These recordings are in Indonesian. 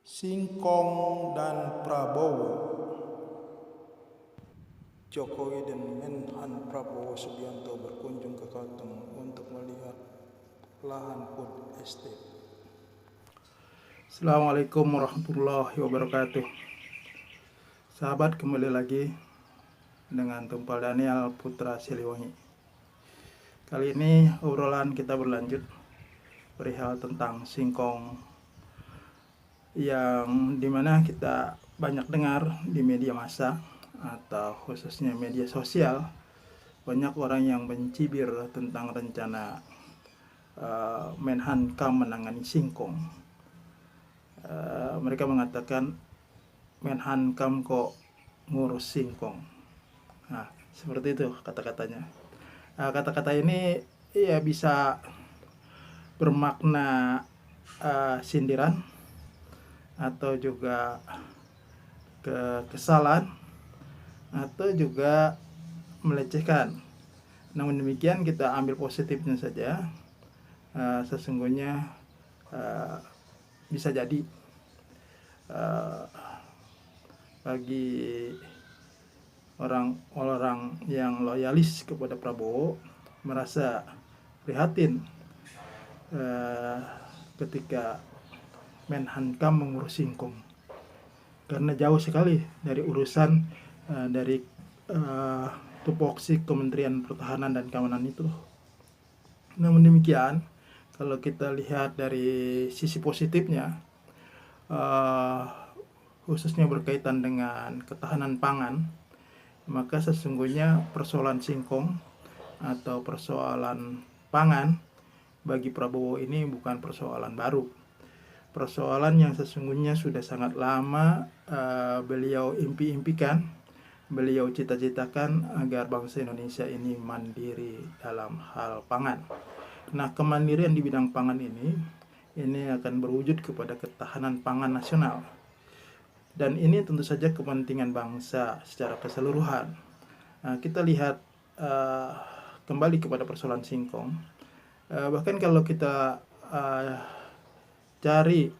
Singkong dan Prabowo. Jokowi dan Menhan Prabowo Subianto berkunjung ke Kalteng untuk melihat lahan food estate. Assalamualaikum warahmatullahi wabarakatuh. Sahabat, kembali lagi dengan Tumpal Daniel Putra Siliwangi. Kali ini obrolan kita berlanjut perihal tentang singkong, yang dimana kita banyak dengar di media massa atau khususnya media sosial, banyak orang yang mencibir tentang rencana Menhankam menangani singkong. Mereka mengatakan Menhankam kok ngurus singkong. Nah, seperti itu kata-katanya. Kata-kata ini ya bisa bermakna sindiran atau juga kesalahan atau juga melecehkan. Namun demikian kita ambil positifnya saja. Sesungguhnya bisa jadi bagi orang-orang yang loyalis kepada Prabowo merasa prihatin ketika Menhankam mengurus singkong, karena jauh sekali dari urusan dari tupoksi Kementerian Pertahanan dan Keamanan itu. Namun demikian, kalau kita lihat dari sisi positifnya, khususnya berkaitan dengan ketahanan pangan, maka sesungguhnya persoalan singkong atau persoalan pangan bagi Prabowo ini bukan persoalan baru. Persoalan yang sesungguhnya sudah sangat lama beliau impi-impikan, beliau cita-citakan agar bangsa Indonesia ini mandiri dalam hal pangan. Nah, kemandirian di bidang pangan ini akan berwujud kepada ketahanan pangan nasional. Dan ini tentu saja kepentingan bangsa secara keseluruhan. Nah, kita lihat kembali kepada persoalan singkong. Bahkan kalau kita cari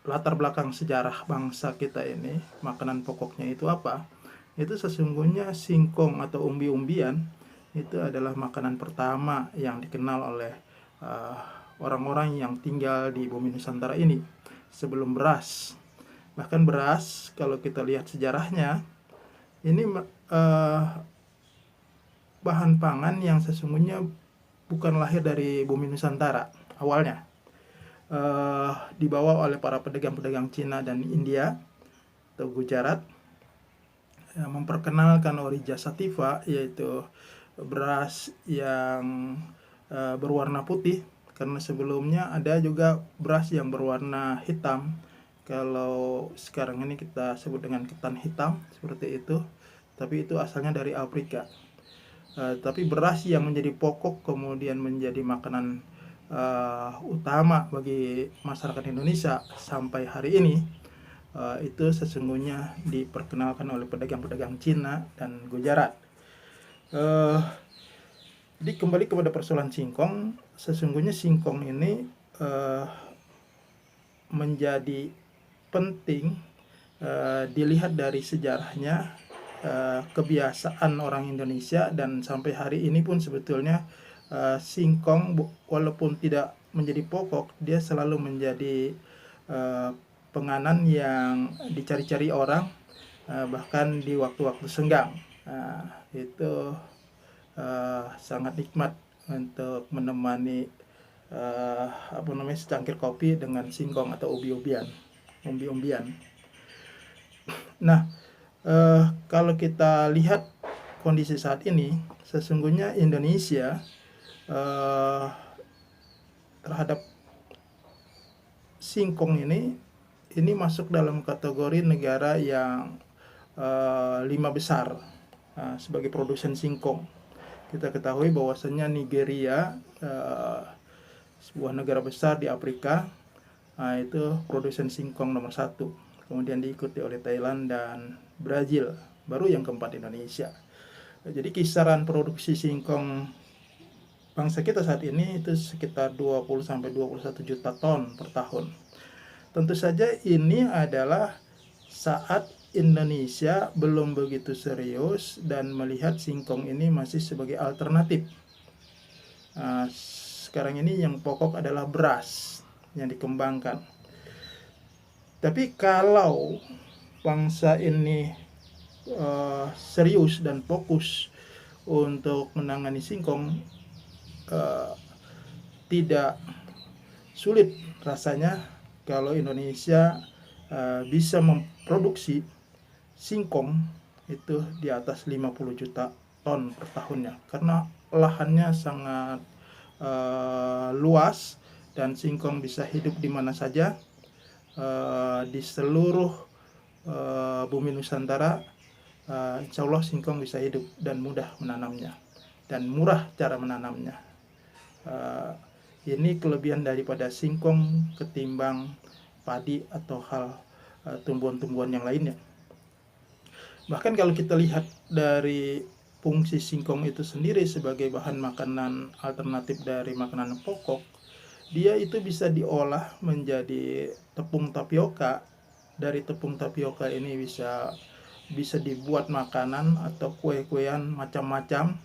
latar belakang sejarah bangsa kita ini, makanan pokoknya itu apa? Itu sesungguhnya singkong atau umbi-umbian itu adalah makanan pertama yang dikenal oleh orang-orang yang tinggal di bumi Nusantara ini sebelum beras. Bahkan beras, kalau kita lihat sejarahnya, ini bahan pangan yang sesungguhnya bukan lahir dari bumi Nusantara awalnya. Dibawa oleh para pedagang-pedagang Cina dan India atau Gujarat, memperkenalkan orija sativa, yaitu beras yang berwarna putih, karena sebelumnya ada juga beras yang berwarna hitam. Kalau sekarang ini kita sebut dengan ketan hitam, seperti itu, tapi itu asalnya dari Afrika. Tapi beras yang menjadi pokok kemudian menjadi makanan utama bagi masyarakat Indonesia sampai hari ini, itu sesungguhnya diperkenalkan oleh pedagang-pedagang Cina dan Gujarat. Jadi kembali kepada persoalan singkong, sesungguhnya singkong ini menjadi penting dilihat dari sejarahnya, kebiasaan orang Indonesia, dan sampai hari ini pun sebetulnya singkong walaupun tidak menjadi pokok, dia selalu menjadi penganan yang dicari-cari orang, bahkan di waktu-waktu senggang. Itu sangat nikmat untuk menemani secangkir kopi dengan singkong atau umbi-umbian. Nah, kalau kita lihat kondisi saat ini, sesungguhnya Indonesia terhadap singkong ini masuk dalam kategori negara yang 5 besar sebagai produsen singkong. Kita ketahui bahwasannya Nigeria, sebuah negara besar di Afrika, itu produsen singkong nomor 1. Kemudian diikuti oleh Thailand dan Brazil, baru yang keempat Indonesia. Jadi kisaran produksi singkong bangsa kita saat ini itu sekitar 20-21 juta ton per tahun. tentu saja ini adalah saat Indonesia belum begitu serius dan melihat singkong ini masih sebagai alternatif. Sekarang ini yang pokok adalah beras yang dikembangkan. Tapi kalau bangsa ini serius dan fokus untuk menangani singkong, tidak sulit rasanya kalau Indonesia bisa memproduksi singkong itu di atas 50 juta ton per tahunnya, karena lahannya sangat luas dan singkong bisa hidup di mana saja di seluruh bumi Nusantara. Insya Allah singkong bisa hidup dan mudah menanamnya dan murah cara menanamnya. Ini kelebihan daripada singkong ketimbang padi atau hal tumbuhan-tumbuhan yang lainnya. Bahkan kalau kita lihat dari fungsi singkong itu sendiri sebagai bahan makanan alternatif dari makanan pokok, dia itu bisa diolah menjadi tepung tapioka. Dari tepung tapioka ini bisa dibuat makanan atau kue-kuean macam-macam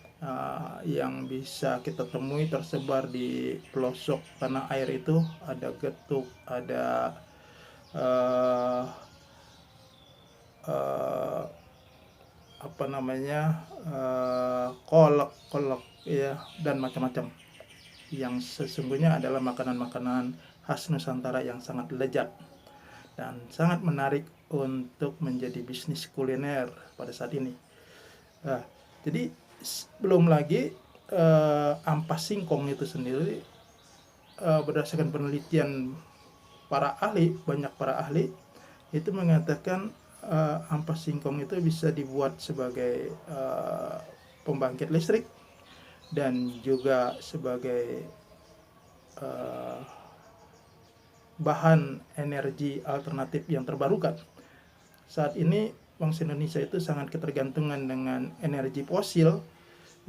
yang bisa kita temui tersebar di pelosok tanah air itu. Ada getuk, ada kolak ya, dan macam-macam yang sesungguhnya adalah makanan-makanan khas Nusantara yang sangat lezat dan sangat menarik untuk menjadi bisnis kuliner pada saat ini. Jadi belum lagi ampas singkong itu sendiri, berdasarkan penelitian banyak para ahli itu mengatakan ampas singkong itu bisa dibuat sebagai pembangkit listrik dan juga sebagai bahan energi alternatif yang terbarukan. Saat ini bangsa Indonesia itu sangat ketergantungan dengan energi fosil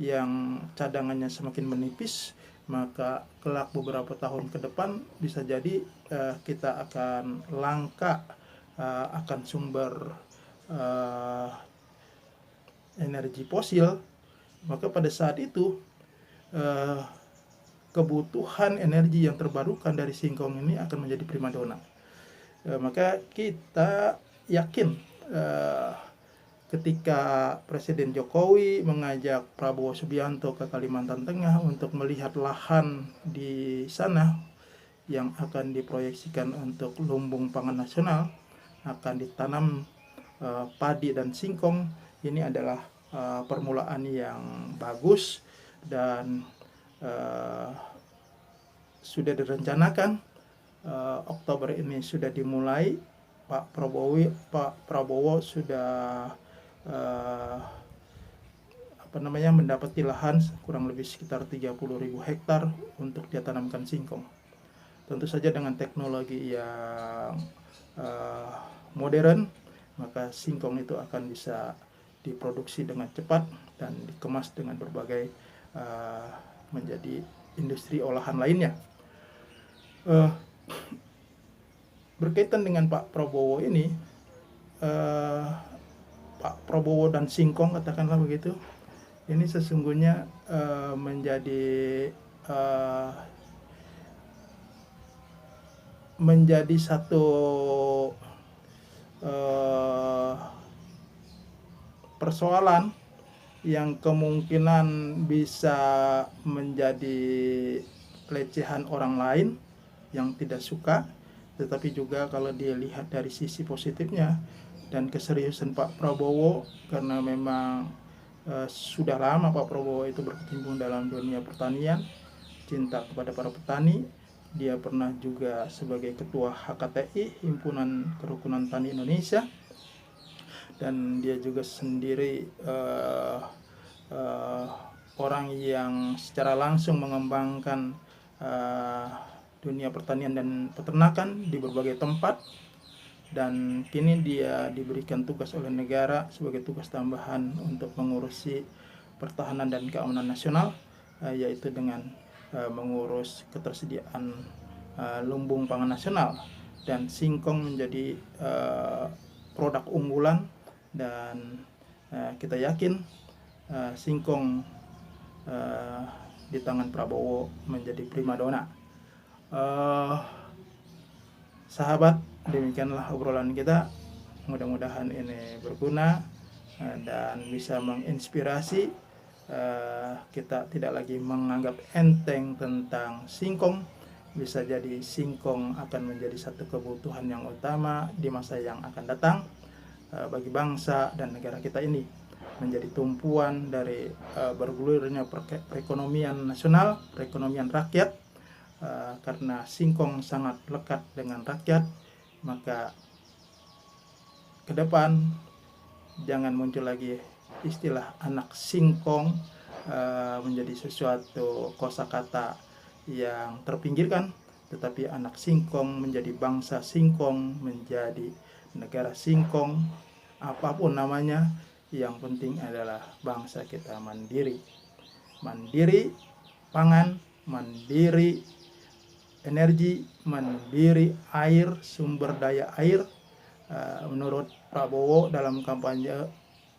yang cadangannya semakin menipis, maka kelak beberapa tahun ke depan bisa jadi kita akan langka akan sumber energi fosil. Maka pada saat itu kebutuhan energi yang terbarukan dari singkong ini akan menjadi primadona. Maka kita yakin ketika Presiden Jokowi mengajak Prabowo Subianto ke Kalimantan Tengah untuk melihat lahan di sana yang akan diproyeksikan untuk lumbung pangan nasional, akan ditanam padi dan singkong. Ini adalah permulaan yang bagus dan sudah direncanakan. Oktober ini sudah dimulai. Pak Prabowo sudah mendapati lahan kurang lebih sekitar 30.000 hektar untuk dia tanamkan singkong. Tentu saja dengan teknologi yang modern, maka singkong itu akan bisa diproduksi dengan cepat dan dikemas dengan berbagai menjadi industri olahan lainnya. Berkaitan dengan Pak Prabowo ini, Pak Prabowo dan singkong, katakanlah begitu, ini sesungguhnya menjadi satu persoalan yang kemungkinan bisa menjadi pelecehan orang lain yang tidak suka, tetapi juga kalau dilihat dari sisi positifnya dan keseriusan Pak Prabowo, karena memang sudah lama Pak Prabowo itu berkecimpung dalam dunia pertanian, cinta kepada para petani. Dia pernah juga sebagai ketua HKTI, Himpunan Kerukunan Tani Indonesia, dan dia juga sendiri orang yang secara langsung mengembangkan dunia pertanian dan peternakan di berbagai tempat, dan kini dia diberikan tugas oleh negara sebagai tugas tambahan untuk mengurusi pertahanan dan keamanan nasional, yaitu dengan mengurus ketersediaan lumbung pangan nasional. dan singkong menjadi produk unggulan, dan kita yakin singkong di tangan Prabowo menjadi primadona. Sahabat, demikianlah obrolan kita. Mudah-mudahan ini berguna dan bisa menginspirasi kita tidak lagi menganggap enteng tentang singkong. Bisa jadi singkong akan menjadi satu kebutuhan yang utama di masa yang akan datang bagi bangsa dan negara kita ini, menjadi tumpuan dari bergulirnya perekonomian nasional, perekonomian rakyat. Karena singkong sangat lekat dengan rakyat, maka ke depan jangan muncul lagi istilah anak singkong menjadi sesuatu kosakata yang terpinggirkan, tetapi anak singkong menjadi bangsa singkong, menjadi negara singkong, apapun namanya, yang penting adalah bangsa kita mandiri. Mandiri pangan, mandiri energi, mandiri air, sumber daya air. Menurut Prabowo dalam kampanye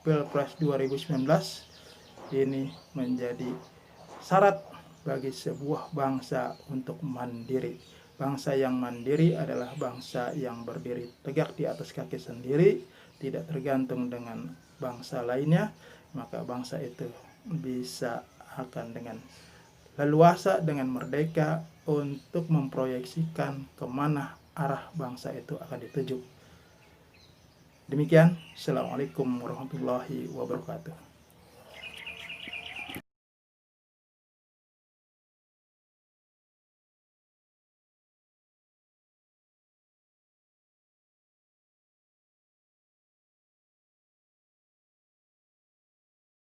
Pilpres 2019, ini menjadi syarat bagi sebuah bangsa untuk mandiri. Bangsa yang mandiri adalah bangsa yang berdiri tegak di atas kaki sendiri, tidak tergantung dengan bangsa lainnya. Maka bangsa itu bisa akan dengan leluasa, dengan merdeka untuk memproyeksikan kemana arah bangsa itu akan dituju. Demikian, Assalamualaikum warahmatullahi wabarakatuh.